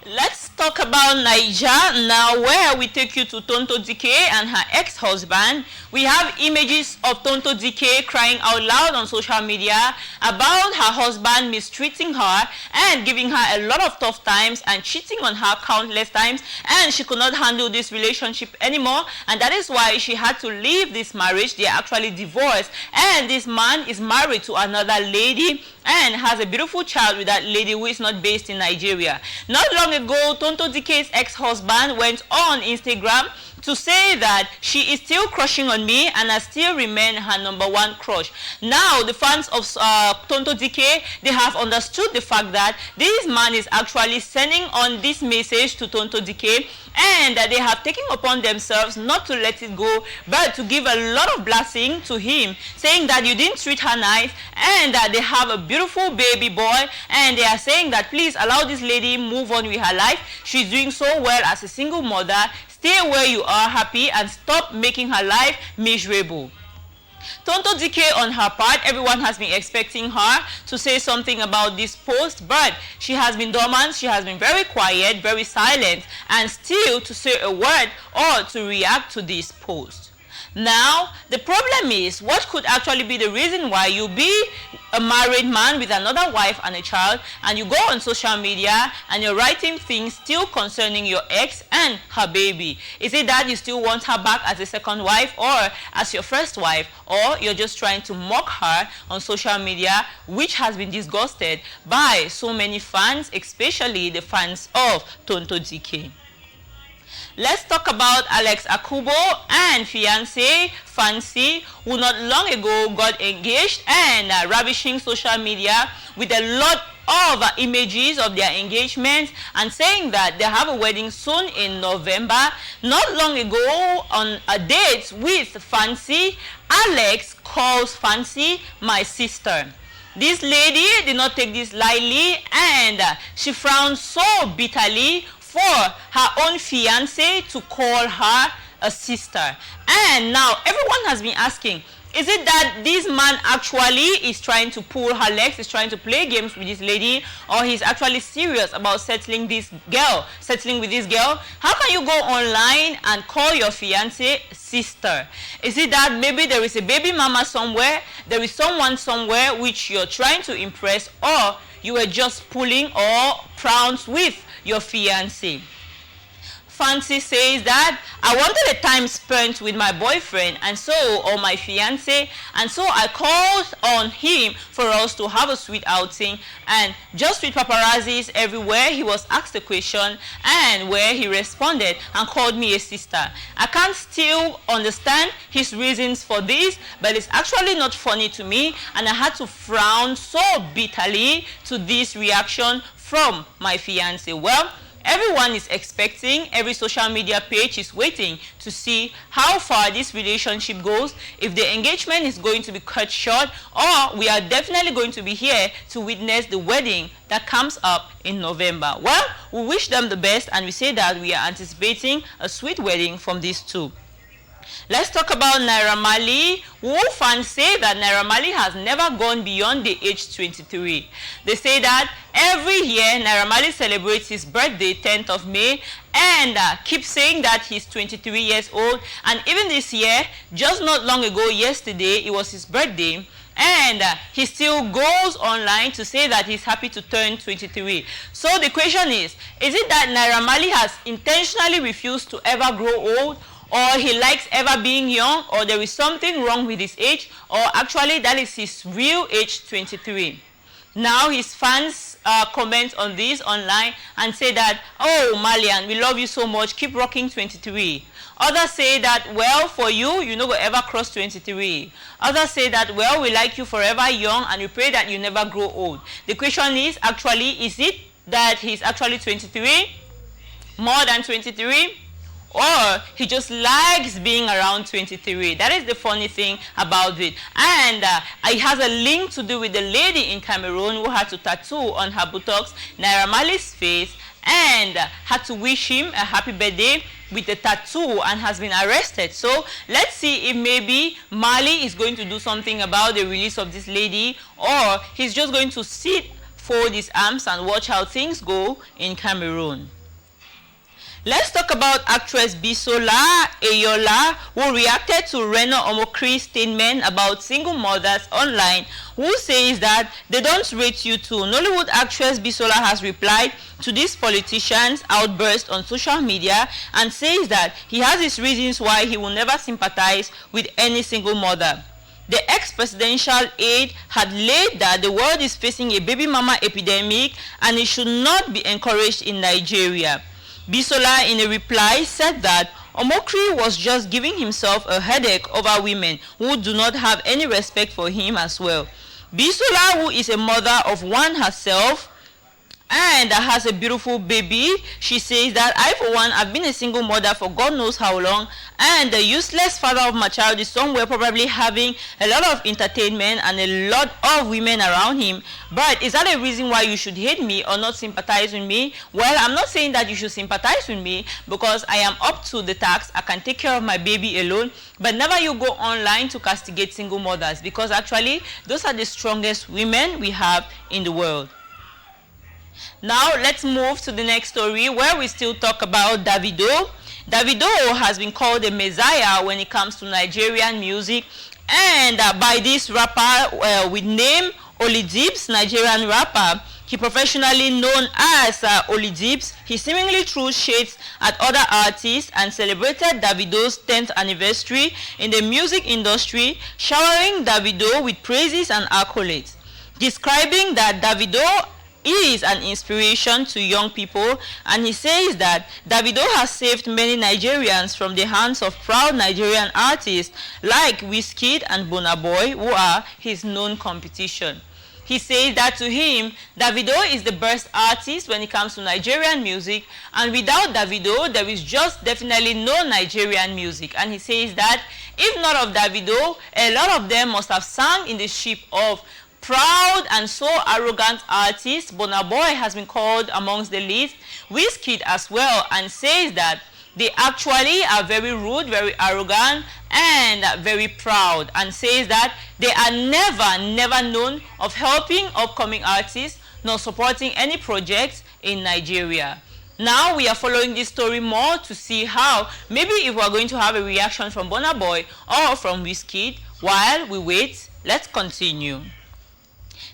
Let's talk about Naija now, where we take you to Tonto Dike and her ex-husband. We have images of Tonto Dike crying out loud on social media about her husband mistreating her and giving her a lot of tough times and cheating on her countless times, and she could not handle this relationship anymore, and that is why she had to leave this marriage. They are actually divorced, and this man is married to another lady and has a beautiful child with that lady who is not based in Nigeria. Not long ago, Tonto Dike's ex-husband went on Instagram to say that she is still crushing on me and I still remain her #1 crush. Now, the fans of Tonto Dike, they have understood the fact that this man is actually sending on this message to Tonto Dike, and that they have taken upon themselves not to let it go, but to give a lot of blessing to him, saying that you didn't treat her nice, and that they have a beautiful baby boy, and they are saying that please allow this lady move on with her life. She's doing so well as a single mother. Stay where you are happy and stop making her life miserable. Tonto Dike, on her part, everyone has been expecting her to say something about this post, but she has been dormant, she has been very quiet, very silent, and still to say a word or to react to this post. Now, the problem is, what could actually be the reason why you be a married man with another wife and a child, and you go on social media and you're writing things still concerning your ex and her baby? Is it that you still want her back as a second wife or as your first wife, or you're just trying to mock her on social media, which has been disgusted by so many fans, especially the fans of Tonto Dike? Let's talk about Alex Akubo and fiancé Fancy, who not long ago got engaged and ravishing social media with a lot of images of their engagement and saying that they have a wedding soon in November. Not long ago, on a date with Fancy, Alex calls Fancy my sister. This lady did not take this lightly, and she frowned so bitterly for her own fiancé to call her a sister. And now everyone has been asking, is it that this man actually is trying to pull her legs, is trying to play games with this lady, or he's actually serious about settling with this girl? How can you go online and call your fiancé sister? Is it that maybe there is a baby mama somewhere, there is someone somewhere which you're trying to impress, or you were just pulling or frowns with your fiancé? Fancy says that I wanted a time spent with my boyfriend or my fiancé, and so I called on him for us to have a sweet outing, and just with paparazzis everywhere, he was asked a question and where he responded and called me a sister. I can't still understand his reasons for this, but it's actually not funny to me, and I had to frown so bitterly to this reaction from my fiancé. Well, everyone is expecting, every social media page is waiting to see how far this relationship goes, if the engagement is going to be cut short, or we are definitely going to be here to witness the wedding that comes up in November. Well, we wish them the best, and we say that we are anticipating a sweet wedding from these two. Let's talk about Naira Marley, who fans say that Naira Marley has never gone beyond the age 23. They say that every year Naira Marley celebrates his birthday, 10th of May, and keeps saying that he's 23 years old. And even this year, just not long ago, yesterday, it was his birthday, and he still goes online to say that he's happy to turn 23. So the question is it that Naira Marley has intentionally refused to ever grow old, or he likes ever being young, or there is something wrong with his age, or actually that is his real age, 23? Now his fans comment on this online and say that, oh Marlian, we love you so much, keep rocking 23. Others say that, well, for you, you never ever cross 23. Others say that, well, we like you forever young and we pray that you never grow old. The question is actually, is it that he's actually 23, more than 23? Or he just likes being around 23. That is the funny thing about it. And it has a link to do with the lady in Cameroon who had to tattoo on her buttocks Naira Marley's face and had to wish him a happy birthday with a tattoo and has been arrested. So let's see if maybe Marley is going to do something about the release of this lady, or he's just going to sit fold his arms and watch how things go in Cameroon. Let's talk about actress Bisola Ayola, who reacted to Reno Omokri's statement about single mothers online, who says that they don't rate you too. Nollywood actress Bisola has replied to this politician's outburst on social media and says that he has his reasons why he will never sympathize with any single mother. The ex-presidential aide had laid that the world is facing a baby mama epidemic and it should not be encouraged in Nigeria. Bisola, in a reply, said that Omokri was just giving himself a headache over women who do not have any respect for him as well. Bisola, who is a mother of one herself and has a beautiful baby, she says that I, for one, have been a single mother for God knows how long, and the useless father of my child is somewhere probably having a lot of entertainment and a lot of women around him. But is that a reason why you should hate me or not sympathize with me? Well, I'm not saying that you should sympathize with me because I am up to the task. I can take care of my baby alone, but never you go online to castigate single mothers, because actually those are the strongest women we have in the world. Now let's move to the next story, where we still talk about Davido. Davido has been called a messiah when it comes to Nigerian music, and by this rapper with name Olidibs, Nigerian rapper. He professionally known as Olidibs. He seemingly threw shades at other artists and celebrated Davido's 10th anniversary in the music industry, showering Davido with praises and accolades, describing that Davido is an inspiration to young people, and he says that Davido has saved many Nigerians from the hands of proud Nigerian artists like Wizkid and Burna Boy, who are his known competition. He says that to him, Davido is the best artist when it comes to Nigerian music, and without Davido, there is just definitely no Nigerian music. And he says that if not of Davido, a lot of them must have sung in the ship of proud and so arrogant artists. Burna Boy has been called amongst the list, Wizkid as well, and says that they actually are very rude, very arrogant, and very proud, and says that they are never known of helping upcoming artists nor supporting any projects in Nigeria. Now we are following this story more to see how, maybe if we are going to have a reaction from Burna Boy or from Wizkid. While we wait, let's continue.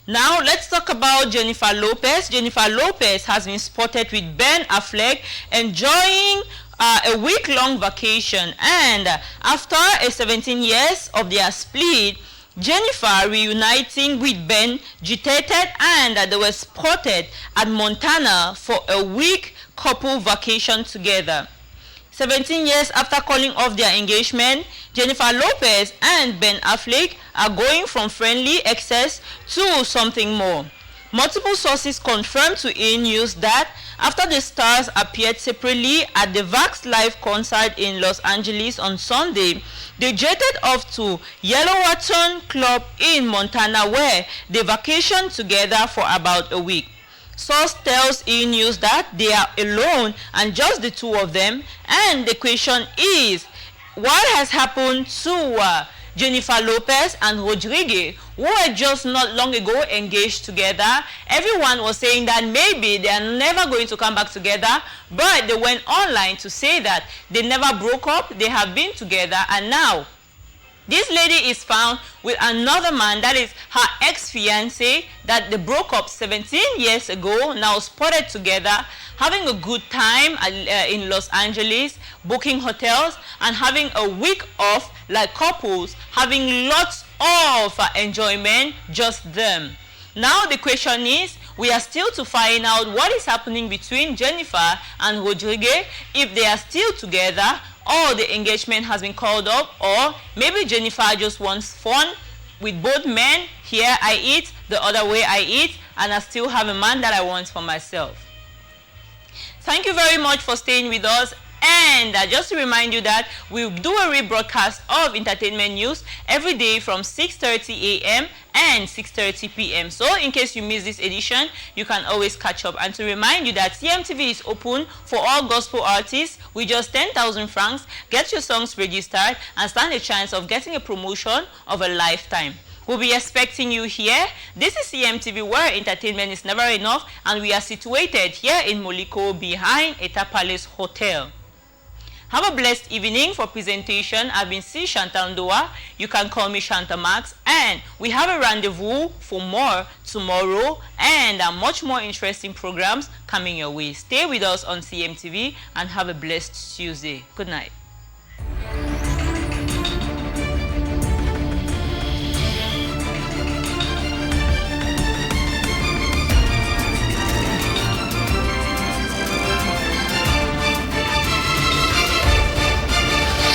Now let's talk about Jennifer Lopez. Jennifer Lopez has been spotted with Ben Affleck enjoying a week-long vacation, and after 17 years of their split, Jennifer reuniting with Ben jitated, and they were spotted at Montana for a week couple vacation together. 17 years after calling off their engagement, Jennifer Lopez and Ben Affleck are going from friendly excess to something more. Multiple sources confirmed to E! News that after the stars appeared separately at the Vax Live concert in Los Angeles on Sunday, they jetted off to Yellowstone Club in Montana, where they vacationed together for about a week. Source tells E! News that they are alone and just the two of them, and the question is, what has happened to Jennifer Lopez and Rodriguez, who were just not long ago engaged together? Everyone was saying that maybe they are never going to come back together, but they went online to say that they never broke up, they have been together, and now this lady is found with another man, that is her ex-fiancé, that they broke up 17 years ago, now spotted together, having a good time in Los Angeles, booking hotels, and having a week off like couples, having lots of enjoyment, just them. Now the question is, we are still to find out what is happening between Jennifer and Rodriguez, if they are still together, or the engagement has been called up, or maybe Jennifer just wants fun with both men. Here I eat, the other way I eat, and I still have a man that I want for myself. Thank you very much for staying with us. And just to remind you that we do a rebroadcast of entertainment news every day from 6:30 a.m. and 6:30 p.m. So in case you miss this edition, you can always catch up. And to remind you that CMTV is open for all gospel artists with just 10,000 francs. Get your songs registered and stand a chance of getting a promotion of a lifetime. We'll be expecting you here. This is CMTV, where entertainment is never enough, and we are situated here in Moliko behind Eta Palace Hotel. Have a blessed evening. For presentation, I've been C. Chantal Ndoa. You can call me Shanta Max. And we have a rendezvous for more tomorrow and much more interesting programs coming your way. Stay with us on CMTV and have a blessed Tuesday. Good night.